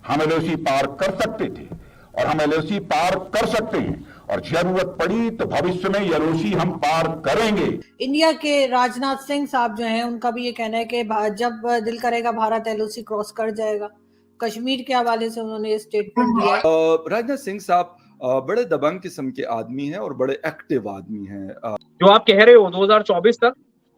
हम एलओसी पार कर सकते थे और हम एलओसी पार कर सकते हैं और जरूरत पड़ी तो भविष्य में एलओसी हम पार करेंगे। इंडिया के राजनाथ सिंह साहब जो हैं, उनका भी ये कहना है कि जब दिल करेगा भारत एलओसी क्रॉस कर जाएगा। कश्मीर के हवाले से उन्होंने ये स्टेटमेंट दिया है। राजनाथ सिंह साहब बड़े दबंग किस्म के आदमी हैं और बड़े एक्टिव आदमी हैं। जो आप कह रहे हो 2024 तक,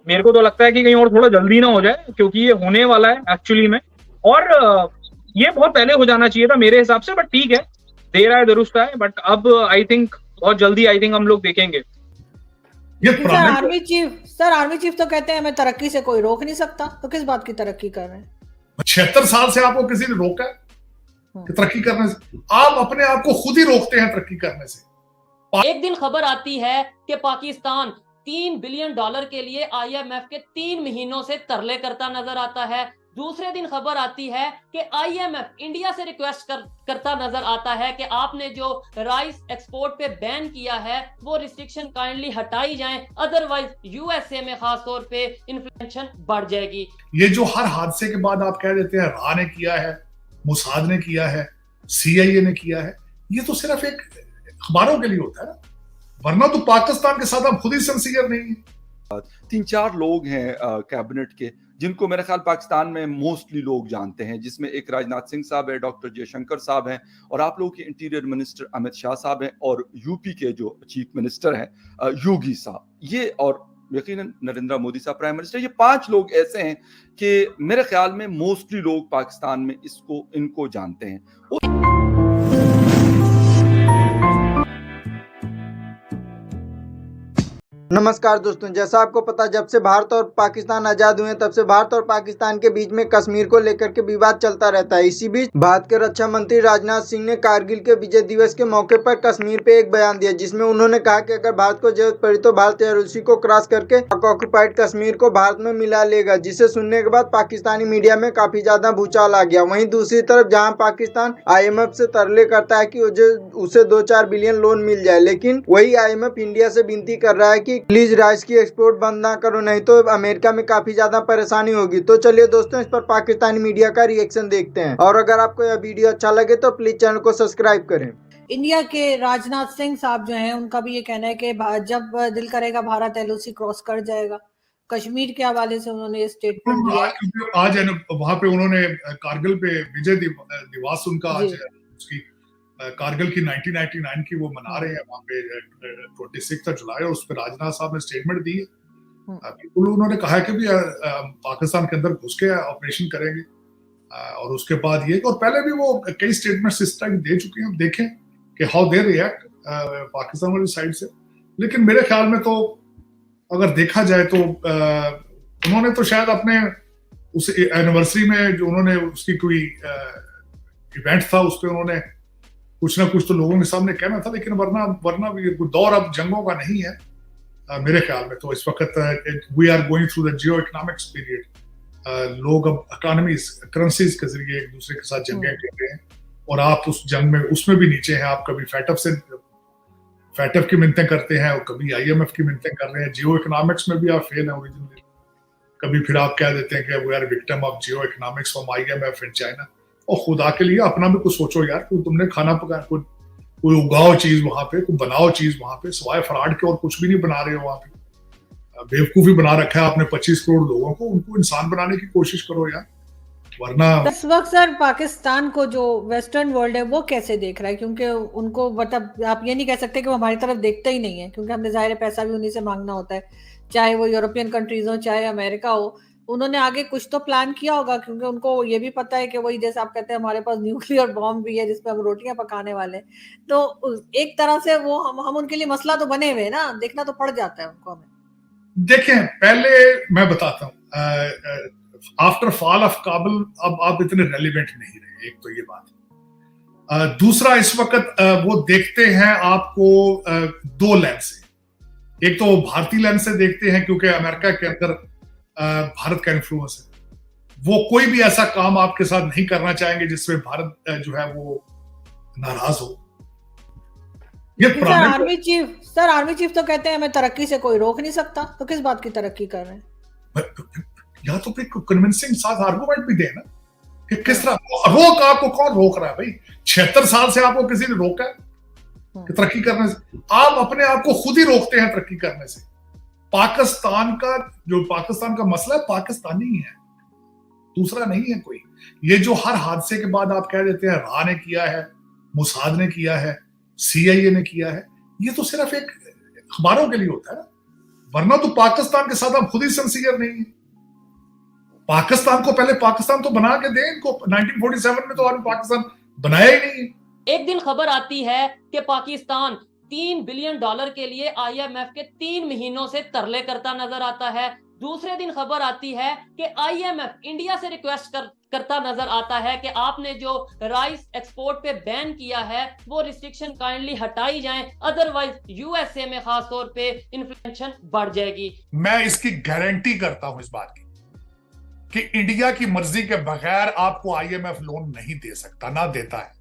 मेरे को तो लगता है कि कहीं और थोड़ा जल्दी ना हो जाए, क्योंकि ये होने वाला है एक्चुअली में। और ये बहुत पहले हो जाना चाहिए था मेरे हिसाब से, बट ठीक है, देर आए दुरुस्त आए। बट अब आई थिंक बहुत जल्दी हम लोग देखेंगे। सर आर्मी चीफ तो कहते हैं हमें तरक्की से कोई रोक नहीं सकता, तो किस बात की तरक्की कर रहे हैं? 76 साल से आपको किसी ने रोका है कि तरक्की करने से? आप अपने आप को खुद ही रोकते हैं तरक्की करने से। एक दिन खबर आती है कि पाकिस्तान $3 बिलियन के लिए IMF के 3 महीनों से तरले करता नजर आता है। दूसरे दिन खबर आती है कि IMF इंडिया से रिक्वेस्ट करता नजर आता है कि आपने जो राइस एक्सपोर्ट पे बैन किया है वो रिस्ट्रिक्शन काइंडली हटाई जाएं, अदरवाइज USA में खास तौर पे इन्फ्लेशन बढ़ जाएगी। ये जो हर हादसे के बाद आप कह देते हैं रा ने किया है, मुसाद ने किया है, CIA ने किया है, ये तो सिर्फ एक अखबारों के लिए होता है ना, वरना तो पाकिस्तान के साथ आप खुद ही सिंसियर नहीं है। 3-4 लोग हैं कैबिनेट के जिनको मेरे ख्याल पाकिस्तान में मोस्टली लोग जानते हैं, जिसमें एक राजनाथ सिंह साहब है, डॉक्टर जयशंकर साहब हैं, और आप लोगों के इंटीरियर मिनिस्टर अमित शाह साहब हैं, और यूपी के जो चीफ मिनिस्टर हैं योगी साहब, ये, और यकीनन नरेंद्र मोदी साहब प्राइम मिनिस्टर। ये 5 लोग ऐसे हैं कि मेरे ख्याल में मोस्टली लोग पाकिस्तान में इनको जानते हैं। नमस्कार दोस्तों, जैसा आपको पता, जब से भारत और पाकिस्तान आजाद हुए तब से भारत और पाकिस्तान के बीच में कश्मीर को लेकर के विवाद चलता रहता है। इसी बीच भारत के रक्षा मंत्री राजनाथ सिंह ने कारगिल के विजय दिवस के मौके पर कश्मीर पे एक बयान दिया, जिसमें उन्होंने कहा कि अगर भारत को जरूरत पड़ी तो भारत एलओसी को क्रॉस करके ऑक्युपाइड कश्मीर को भारत में मिला लेगा, जिसे सुनने के बाद पाकिस्तानी मीडिया में काफी ज्यादा भूचाल आ गया। वहीं दूसरी तरफ जहाँ पाकिस्तान IMF से तरले करता है कि उसे 2-4 बिलियन लोन मिल जाए, लेकिन वही IMF इंडिया से विनती कर रहा है कि प्लीज राइस की एक्सपोर्ट बंद ना करो, नहीं तो अमेरिका में काफी ज्यादा परेशानी होगी। तो चलिए दोस्तों, इस पर पाकिस्तानी मीडिया का रिएक्शन देखते हैं, और अगर आपको यह वीडियो अच्छा लगे तो प्लीज चैनल को सब्सक्राइब करें। इंडिया के राजनाथ सिंह साहब जो हैं, उनका भी ये कहना है कि जब दिल करेगा भारत एलओसी क्रॉस कर जाएगा। कश्मीर के हवाले से उन्होंने ये स्टेटमेंट दिया है। आज वहां पे उन्होंने कारगिल पे विजय दिवस उनका आज उसकी कारगिल की 1999 की वो मना रहे हैं वहां पे 26 जुलाई, और उस पर राजनाथ साहब ने स्टेटमेंट दी है। बिल्कुल उन्होंने कहा कि भी पाकिस्तान के अंदर घुस के ऑपरेशन करेंगे, और उसके बाद ये, और पहले भी वो कई स्टेटमेंट्स इस टाइम दे चुके हैं। देखें कि हाउ दे रिएक्ट पाकिस्तान वाली साइड से। लेकिन मेरे ख्याल में तो अगर देखा जाए तो उन्होंने तो शायद अपने उस एनिवर्सरी में जो उन्होंने उसकी कोई इवेंट था उस पर उन्होंने कुछ ना कुछ तो लोगों के सामने कहना था, लेकिन वरना भी दौर अब जंगों का नहीं है मेरे ख्याल में। तो इस वक्त we are going through the geo economics period. लोग अब इकोनॉमीज करेंसीज के जरिए एक दूसरे के साथ जंगें कर रहे हैं, और आप उस जंग में उसमें भी नीचे हैं। आप कभी फैटफ की मिन्नतें करते हैं और कभी IMF की मिन्नतें कर रहे हैं। जियो इकोनॉमिक्स में भी आप फेल हैं ओरिजिनली। कभी फिर आप कह देते हैं कि we are victim of geo economics from IMF and China. और खुदा के लिए अपना भी कुछ सोचो यार, तुमने खाना पकाया, कोई उगाओ चीज वहां पे, कोई बनाओ चीज वहां पे, सिवाय फ्रॉड के और कुछ भी नहीं बना रहे हो वहां पे। बेवकूफी बना रखा है आपने 25 करोड़ लोगों को, उनको इंसान बनाने की कोशिश करो यार, वरना। इस वक्त सर पाकिस्तान को जो वेस्टर्न वर्ल्ड है वो कैसे देख रहा है? क्योंकि उनको मतलब आप ये नहीं कह सकते कि वो हमारी तरफ देखते ही नहीं है, क्योंकि हमने जाहिर है पैसा भी उन्हीं से मांगना होता है, चाहे वो यूरोपियन कंट्रीज हो चाहे अमेरिका हो। उन्होंने आगे कुछ तो प्लान किया होगा, क्योंकि उनको ये भी पता है कि वही, जैसे आप कहते हैं, हमारे पास न्यूक्लियर बॉम्ब भी है जिसपे हम रोटियां पकाने वाले। तो एक तरह से वो हम उनके लिए मसला तो बने हुए ना, देखना तो पड़ जाता है उनको हमें। देखें, पहले मैं बताता हूँ, आफ्टर फॉल ऑफ काबुल अब आप इतने रेलिवेंट नहीं रहे, एक तो ये बात। दूसरा, इस वक्त वो देखते हैं आपको 2 लेंस से। एक तो भारतीय लेंस से देखते हैं, क्योंकि अमेरिका के अंदर भारत का इन्फ्लुएंस है। वो कोई भी ऐसा काम आपके साथ नहीं करना चाहेंगे जिसमें भारत जो है वो नाराज हो। ये आर्मी चीफ तो कहते हैं हमें तरक्की से कोई रोक नहीं सकता, तो किस बात की तरक्की कर रहे हैं? या तो फिर कन्विंसिंग साथ आर्गुमेंट भी देना। कि किस तरह रोक, आपको कौन रोक रहा है भाई? 76 साल से आपको किसी ने रोका है कि तरक्की करने से? आप अपने आप को खुद ही रोकते हैं तरक्की करने से। पाकिस्तान का मसला है, पाकिस्तानी ही है, दूसरा नहीं है कोई। ये जो हर हादसे के बाद आप कह देते हैं रा ने किया है, मुसाद ने किया है, CIA ने किया है, ये तो सिर्फ एक अखबारों के लिए होता है ना, वरना तो पाकिस्तान के साथ आप खुद ही सिंसियर नहीं है। पाकिस्तान को पहले पाकिस्तान तो बना के दें इनको। 1947 में तो आपने पाकिस्तान बनाया ही नहीं है। एक दिन खबर आती है कि पाकिस्तान $3 बिलियन के लिए IMF के 3 महीनों से तरले करता नजर आता है। दूसरे दिन खबर आती है कि IMF इंडिया से रिक्वेस्ट करता नजर आता है कि आपने जो राइस एक्सपोर्ट पे बैन किया है वो रिस्ट्रिक्शन काइंडली हटाई जाएं, अदरवाइज USA में खास तौर पे इन्फ्लेशन बढ़ जाएगी। मैं इसकी गारंटी करता हूं इस बात की कि इंडिया की मर्जी के बगैर आपको IMF लोन नहीं दे सकता, ना देता है।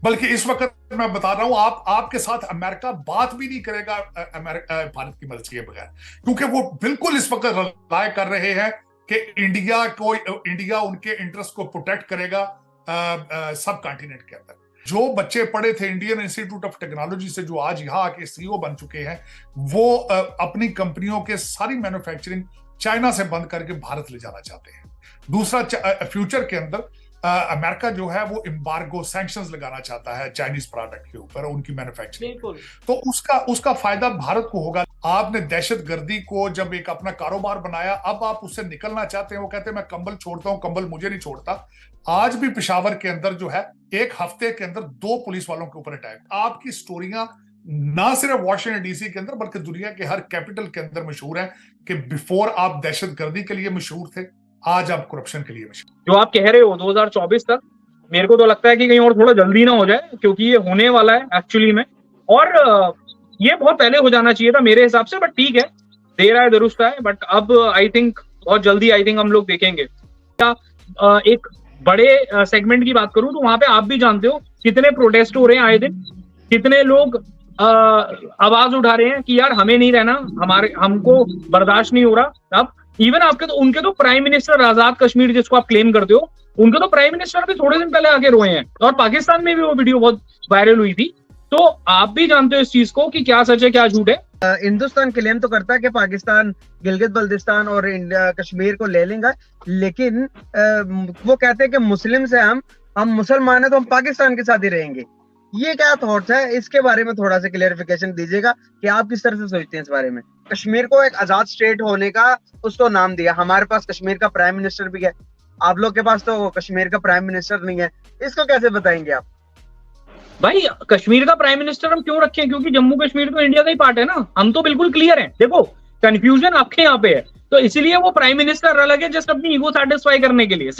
बल्कि इस वक्त मैं बता रहा हूं, आपके साथ अमेरिका बात भी नहीं करेगा भारत की मर्जी के बगैर, क्योंकि वो बिल्कुल इस वक्त रिलाय कर रहे हैं कि इंडिया उनके इंटरेस्ट को प्रोटेक्ट करेगा सब कॉन्टिनेंट के अंदर। जो बच्चे पढ़े थे इंडियन इंस्टीट्यूट ऑफ टेक्नोलॉजी से, जो आज यहाँ आके CEO बन चुके हैं, वो अपनी कंपनियों के सारी मैन्युफैक्चरिंग चाइना से बंद करके भारत ले जाना चाहते हैं। दूसरा, फ्यूचर के अंदर अमेरिका जो है वो एम्बार्गो सैंक्शंस लगाना चाहता है चाइनीज प्रोडक्ट के ऊपर, उनकी मैन्युफैक्चरिंग, तो उसका फायदा भारत को होगा। आपने दहशतगर्दी को जब एक अपना कारोबार बनाया, अब आप उससे निकलना चाहते हैं। वो कहते हैं मैं कंबल छोड़ता हूं, कंबल मुझे नहीं छोड़ता। आज भी पेशावर के अंदर जो है एक हफ्ते के अंदर 2 पुलिस वालों के ऊपर अटैक। आपकी स्टोरियां ना सिर्फ वॉशिंगटन DC के अंदर बल्कि दुनिया के हर कैपिटल के अंदर मशहूर है कि बिफोर आप दहशतगर्दी के लिए मशहूर थे, आज आप करप्शन के लिए मशहूर। जो आप कह रहे हो 2024 तक, मेरे को तो लगता है कि कहीं और थोड़ा जल्दी ना हो जाए, क्योंकि ये होने वाला है एक्चुअली में, और ये बहुत पहले हो जाना चाहिए था मेरे हिसाब से, बट ठीक है, देर आए दुरुस्त आए। बट अब आई थिंक बहुत जल्दी हम लोग देखेंगे। एक बड़े सेगमेंट की बात करूं तो वहां पे आप भी जानते हो कितने प्रोटेस्ट हो रहे हैं आए दिन, कितने लोग आवाज उठा रहे हैं कि यार हमें नहीं रहना, हमको बर्दाश्त नहीं हो रहा। अब इवन उनके तो प्राइम मिनिस्टर आजाद कश्मीर जिसको आप क्लेम करते हो, उनके तो प्राइम मिनिस्टर भी थोड़े दिन पहले आके रोए हैं, और पाकिस्तान में भी वो वीडियो बहुत वायरल हुई थी। तो आप भी जानते हो इस चीज को कि क्या सच है क्या झूठ है। हिंदुस्तान क्लेम तो करता है कि पाकिस्तान गिलगित बल्तिस्तान और कश्मीर को ले लेंगे, लेकिन वो कहते हैं कि मुस्लिम से हम मुसलमान है तो हम पाकिस्तान के साथ ही रहेंगे। ये क्या थॉट्स है, इसके बारे में थोड़ा सा क्लेरिफिकेशन दीजिएगा कि आप किस तरह से सोचते हैं इस बारे में। कश्मीर को एक आजाद स्टेट होने का उसको नाम दिया, हमारे पास कश्मीर का प्राइम मिनिस्टर भी है, आप लोग के पास तो कश्मीर का प्राइम मिनिस्टर नहीं है, इसको कैसे बताएंगे आप? भाई कश्मीर का प्राइम मिनिस्टर हम क्यों रखें, क्योंकि जम्मू कश्मीर तो इंडिया का ही पार्ट है ना, हम तो बिल्कुल क्लियर हैं। देखो कंफ्यूजन आपके यहाँ पे है, तो इसीलिए वो प्राइम मिनिस्टर अलग है जस्ट अपनी ईगो सेटिस्फाई करने के लिए।